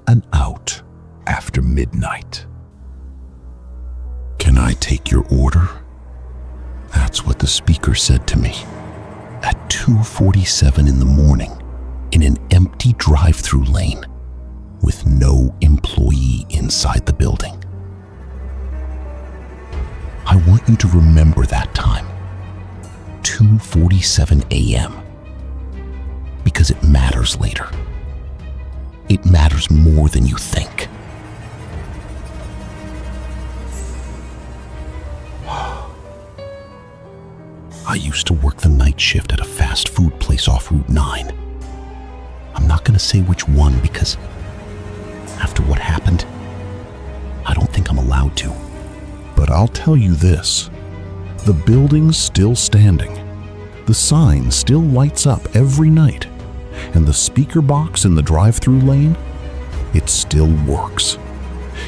and out after midnight. "Can I take your order?" That's what the speaker said to me at 2:47 in the morning in an empty drive-thru lane with no employee inside the building. I want you to remember that time, 2:47 a.m., because it matters later. It matters more than you think. I used to work the night shift at a fast food place off Route 9. I'm not going to say which one because after what happened, I don't think I'm allowed to. But I'll tell you this, the building's still standing. The sign still lights up every night. And the speaker box in the drive-thru lane, it still works.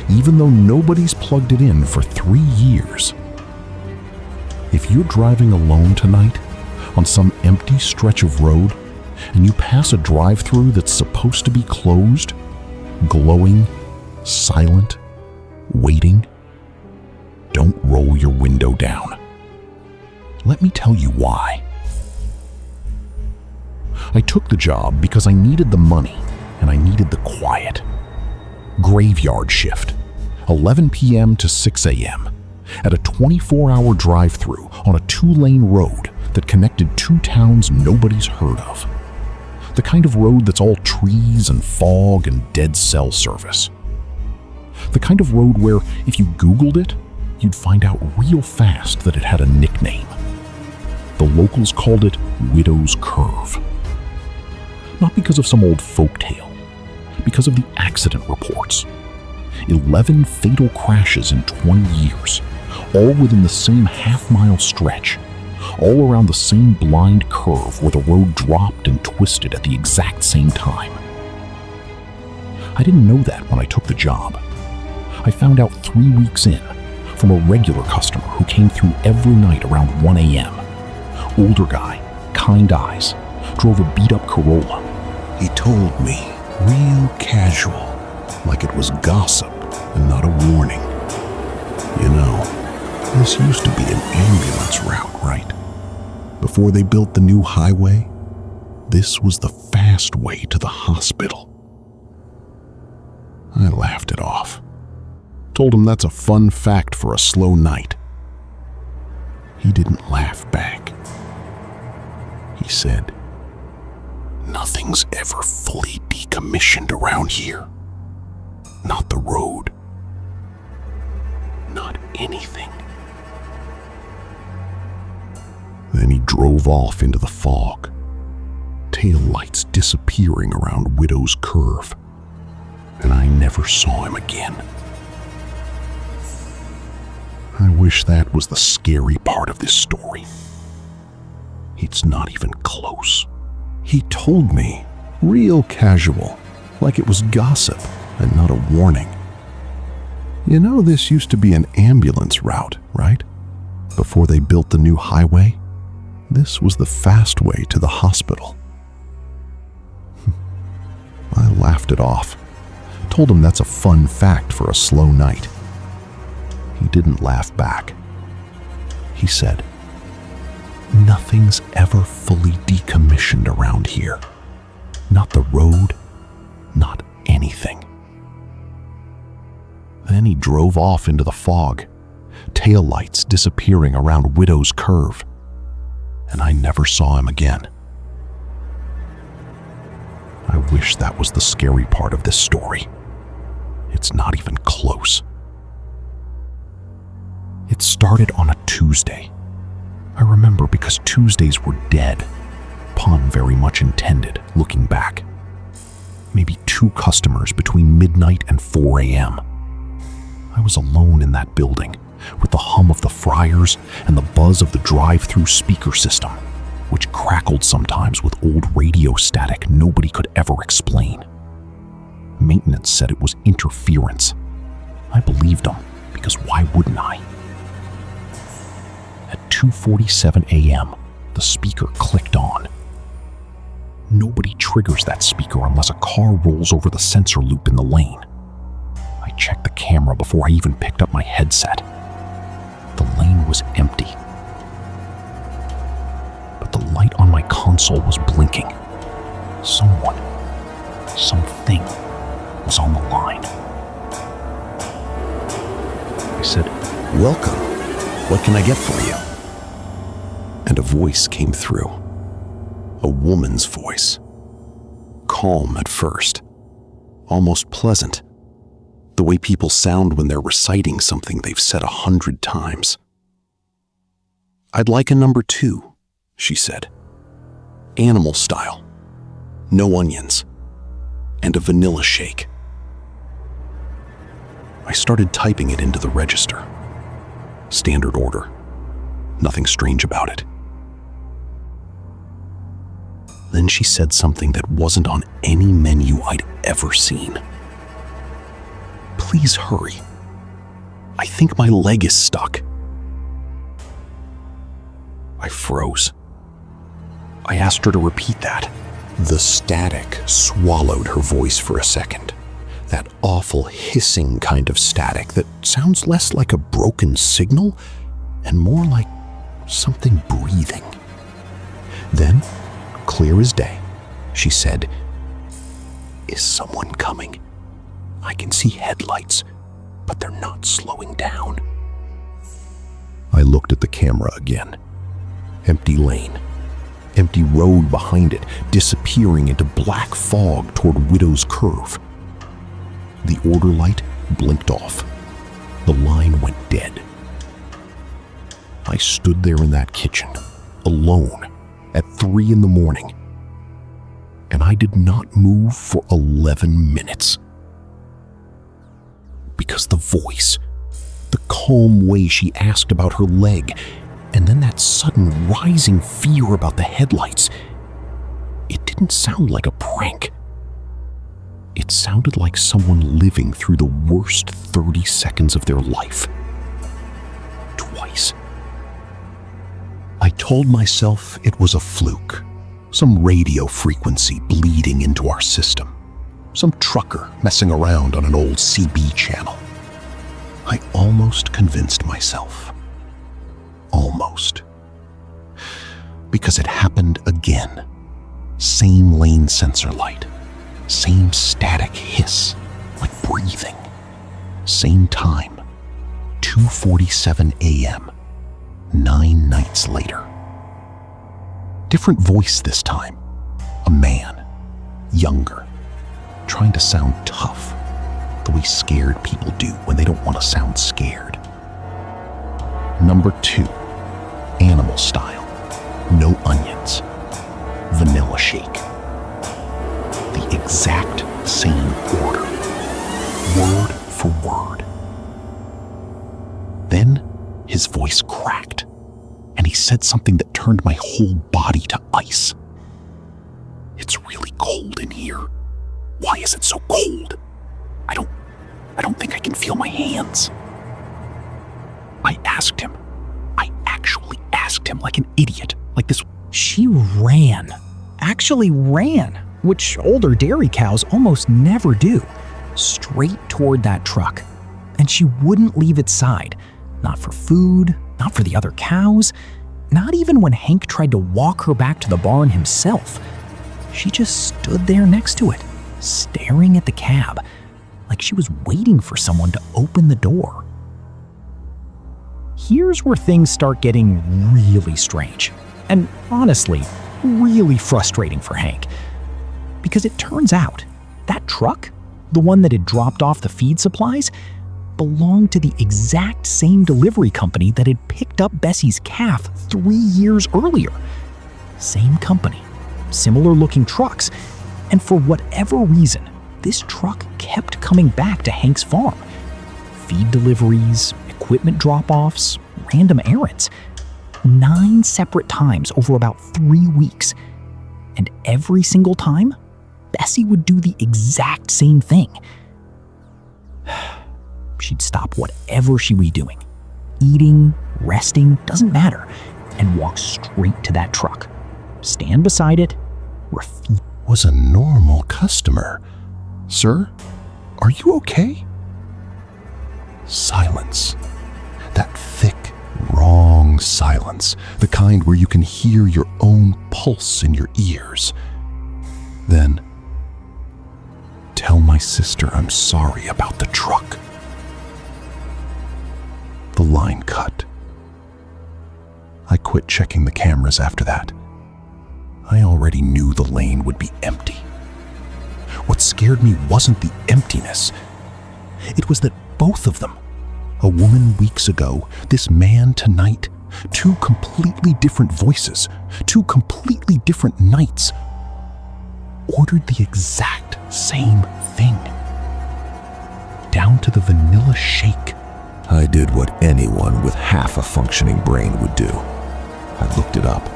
Even though nobody's plugged it in for 3 years. If you're driving alone tonight on some empty stretch of road and you pass a drive-thru that's supposed to be closed, glowing, silent, waiting, don't roll your window down. Let me tell you why. I took the job because I needed the money and I needed the quiet. Graveyard shift, 11 p.m. to 6 a.m. at a 24-hour drive-thru on a 2-lane road that connected 2 towns nobody's heard of. The kind of road that's all trees and fog and dead cell service. The kind of road where if you Googled it, you'd find out real fast that it had a nickname. The locals called it Widow's Curve. Not because of some old folktale, because of the accident reports. 11 fatal crashes in 20 years, all within the same half-mile stretch, all around the same blind curve where the road dropped and twisted at the exact same time. I didn't know that when I took the job. I found out 3 weeks in from a regular customer who came through every night around 1 a.m. Older guy, kind eyes, drove a beat-up Corolla. He told me, real casual, like it was gossip and not a warning. "You know, this used to be an ambulance route, right? Before they built the new highway, this was the fast way to the hospital." I laughed it off. Told him that's a fun fact for a slow night. He didn't laugh back. He said, "Nothing's ever fully decommissioned around here. Not the road. Not anything." Then he drove off into the fog, tail lights disappearing around Widow's Curve, and I never saw him again. I wish that was the scary part of this story. It's not even close. He told me, real casual, like it was gossip and not a warning. "You know, this used to be an ambulance route, right? Before they built the new highway, this was the fast way to the hospital." I laughed it off. Told him that's a fun fact for a slow night. He didn't laugh back. He said, "Nothing's ever fully decommissioned around here. Not the road, not anything." Then he drove off into the fog, taillights disappearing around Widow's Curve, and I never saw him again. I wish that was the scary part of this story. It's not even close. It started on a Tuesday. I remember because Tuesdays were dead. Pun very much intended, looking back. Maybe 2 customers between midnight and 4 a.m. I was alone in that building, with the hum of the fryers and the buzz of the drive-thru speaker system, which crackled sometimes with old radio static nobody could ever explain. Maintenance said it was interference. I believed them, because why wouldn't I? At 2:47 a.m., the speaker clicked on. Nobody triggers that speaker unless a car rolls over the sensor loop in the lane. I checked the camera before I even picked up my headset. The lane was empty. But the light on my console was blinking. Someone, something was on the line. I said, "Welcome. What can I get for you?" And a voice came through. A woman's voice. Calm at first. Almost pleasant. The way people sound when they're reciting something they've said 100 times. "I'd like a number 2, she said. "Animal style. No onions. And a vanilla shake." I started typing it into the register. Standard order. Nothing strange about it. Then she said something that wasn't on any menu I'd ever seen. "Please hurry. I think my leg is stuck." I froze. I asked her to repeat that. The static swallowed her voice for a second. That awful hissing kind of static that sounds less like a broken signal and more like something breathing. Then, clear as day, she said, "Is someone coming? I can see headlights, but they're not slowing down." I looked at the camera again. Empty lane. Empty road behind it, disappearing into black fog toward Widow's Curve. The order light blinked off. The line went dead. I stood there in that kitchen, alone, at 3 a.m, and I did not move for 11 minutes. Because the voice, the calm way she asked about her leg, and then that sudden rising fear about the headlights, it didn't sound like a prank. It sounded like someone living through the worst 30 seconds of their life. Twice. I told myself it was a fluke, some radio frequency bleeding into our system, some trucker messing around on an old CB channel. I almost convinced myself. Almost. Because it happened again. Same lane sensor light. Same static hiss, like breathing. Same time. 2:47 a.m. 9 nights later. Different voice this time. A man. Younger. Trying to sound tough. The way scared people do when they don't want to sound scared. Number 2. Animal style. No onions. Vanilla shake. The exact same order. Word for word. Then his voice cracked, and he said something that turned my whole body to ice. "It's really cold in here. Why is it so cold? I don't think I can feel my hands." I asked him. I actually asked him like an idiot, like this. She ran. Actually ran, which older dairy cows almost never do. Straight toward that truck. And she wouldn't leave its side. Not for food, not for the other cows, not even when Hank tried to walk her back to the barn himself. She just stood there next to it, staring at the cab, like she was waiting for someone to open the door. Here's where things start getting really strange, and honestly, really frustrating for Hank. Because it turns out, that truck, the one that had dropped off the feed supplies, belonged to the exact same delivery company that had picked up Bessie's calf 3 years earlier. Same company, similar looking trucks, and for whatever reason, this truck kept coming back to Hank's farm. Feed deliveries, equipment drop-offs, random errands. 9 separate times over about 3 weeks. And every single time, Bessie would do the exact same thing. She'd stop whatever she was doing, eating, resting, doesn't matter, and walk straight to that truck, stand beside it, was a normal customer. "Sir, are you okay?" Silence. That thick, wrong silence, the kind where you can hear your own pulse in your ears. Then, "Tell my sister I'm sorry about the truck." The line cut. I quit checking the cameras after that. I already knew the lane would be empty. What scared me wasn't the emptiness. It was that both of them, a woman weeks ago, this man tonight, two completely different voices, two completely different nights, ordered the exact same thing. Down to the vanilla shake. I did what anyone with half a functioning brain would do. I looked it up.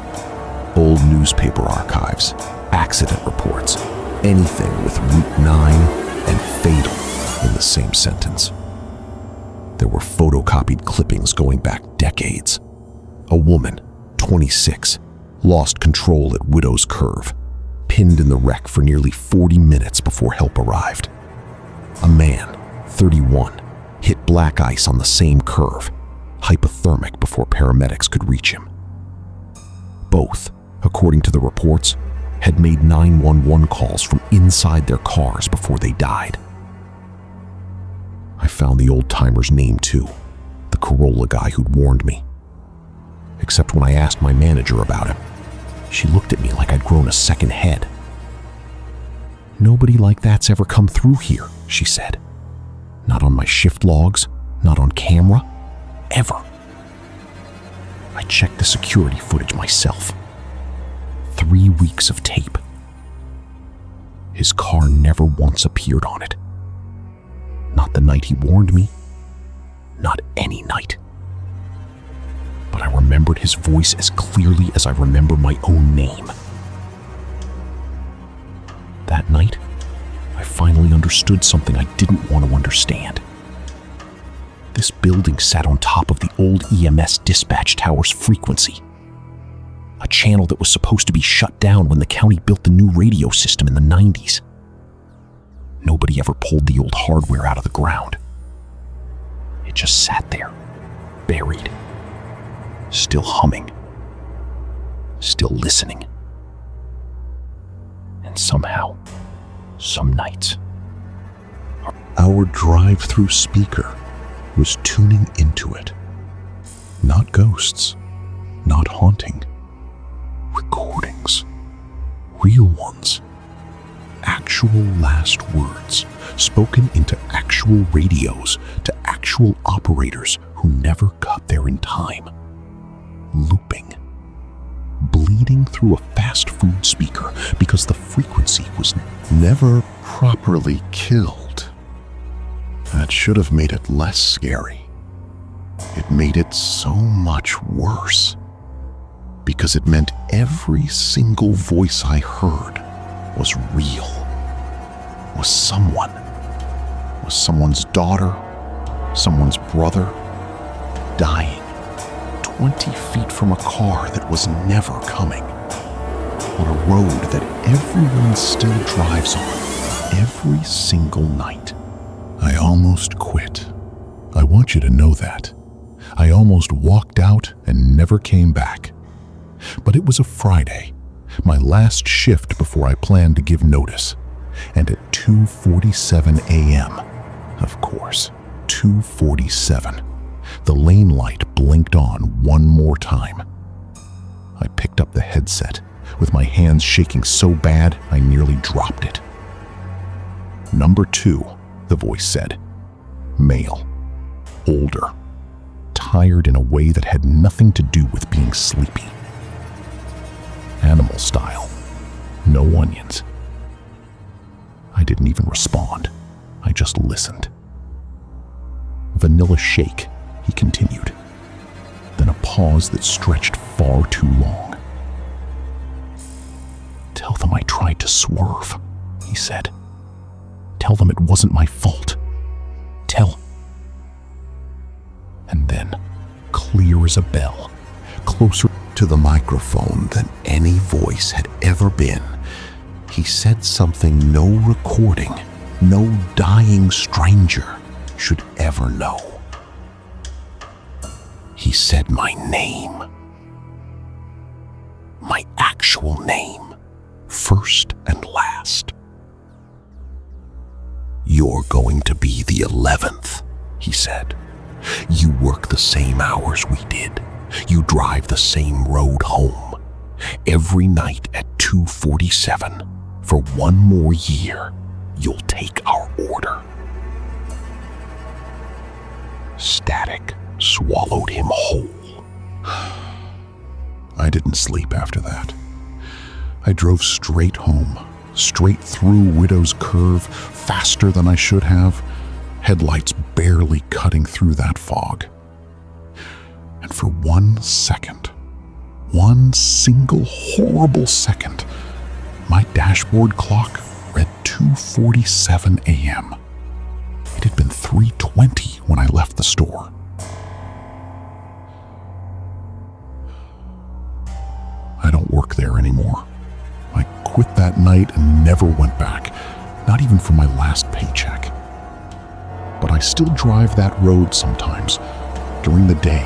Old newspaper archives, accident reports, anything with Route 9 and fatal in the same sentence. There were photocopied clippings going back decades. A woman, 26, lost control at Widow's Curve, pinned in the wreck for nearly 40 minutes before help arrived. A man, 31, hit black ice on the same curve, hypothermic before paramedics could reach him. Both, according to the reports, had made 911 calls from inside their cars before they died. I found the old-timer's name too, the Corolla guy who'd warned me. Except when I asked my manager about him, she looked at me like I'd grown a second head. "Nobody like that's ever come through here," she said. "Not on my shift logs, not on camera, ever." I checked the security footage myself. 3 weeks of tape. His car never once appeared on it. Not the night he warned me, not any night. But I remembered his voice as clearly as I remember my own name. That night, I finally understood something I didn't want to understand. This building sat on top of the old EMS dispatch tower's frequency, a channel that was supposed to be shut down when the county built the new radio system in the 90s. Nobody ever pulled the old hardware out of the ground. It just sat there, buried, still humming, still listening. And somehow, some nights, our drive-through speaker was tuning into it. Not ghosts, not haunting. Recordings. Real ones. Actual last words, spoken into actual radios to actual operators who never got there in time. Looping. Bleeding through a fast food speaker because the frequency was never properly killed. That should have made it less scary. It made it so much worse. Because it meant every single voice I heard was real. Was someone's daughter, someone's brother, dying 20 feet from a car that was never coming, on a road that everyone still drives on every single night. I almost quit. I want you to know that. I almost walked out and never came back. But it was a Friday, my last shift before I planned to give notice. And at 2:47 a.m., of course, 2:47, the lane light blinked on one more time. I picked up the headset, with my hands shaking so bad I nearly dropped it. "Number 2, the voice said. Male. Older. Tired in a way that had nothing to do with being sleepy. Animal style. No onions." I didn't even respond. I just listened. "Vanilla shake," he continued. Then a pause that stretched far too long. "Tell them I tried to swerve," he said. "Tell them it wasn't my fault. Tell..." And then, clear as a bell, closer to the microphone than any voice had ever been, He said something no recording, no dying stranger should ever know. He said my name. My actual name, first and last. "You're going to be the 11th, he said. "You work the same hours we did. You drive the same road home. Every night at 2:47, for one more year, you'll take our order." Static swallowed him whole. I didn't sleep after that. I drove straight home, straight through Widow's Curve, faster than I should have, headlights barely cutting through that fog. And for 1 second, one single horrible second, my dashboard clock read 2:47 a.m. It had been 3:20 when I left the store. I don't work there anymore. I quit that night and never went back, not even for my last paycheck. But I still drive that road sometimes, during the day,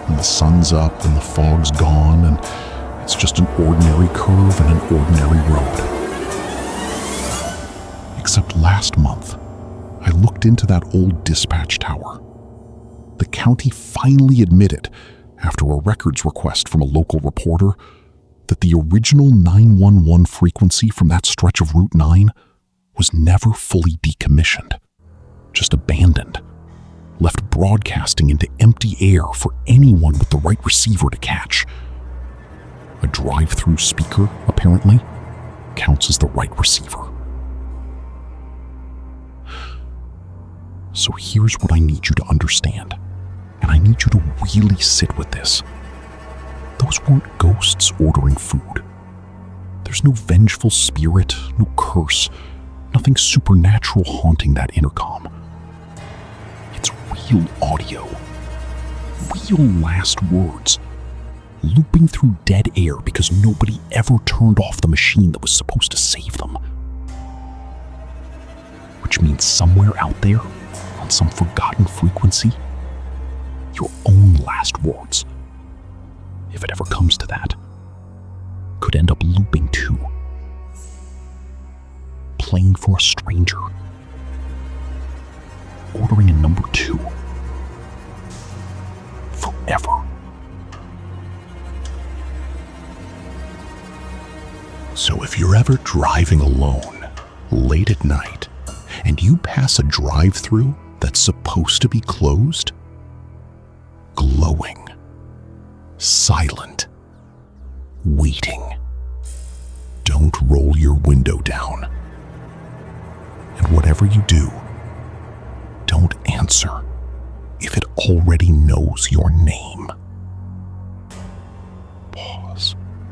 when the sun's up and the fog's gone and it's just an ordinary curve and an ordinary road. Except last month, I looked into that old dispatch tower. The county finally admitted, after a records request from a local reporter, that the original 911 frequency from that stretch of Route 9 was never fully decommissioned, just abandoned, left broadcasting into empty air for anyone with the right receiver to catch. A drive-through speaker, apparently, counts as the right receiver. So here's what I need you to understand, and I need you to really sit with this. Those weren't ghosts ordering food. There's no vengeful spirit, no curse, nothing supernatural haunting that intercom. It's real audio, real last words, looping through dead air because nobody ever turned off the machine that was supposed to save them. Which means somewhere out there, on some forgotten frequency, your own last words, if it ever comes to that, could end up looping too. Playing for a stranger. Ordering a number 2. Forever. So if you're ever driving alone, late at night, and you pass a drive-thru that's supposed to be closed, glowing, silent, waiting, don't roll your window down. And whatever you do, don't answer if it already knows your name.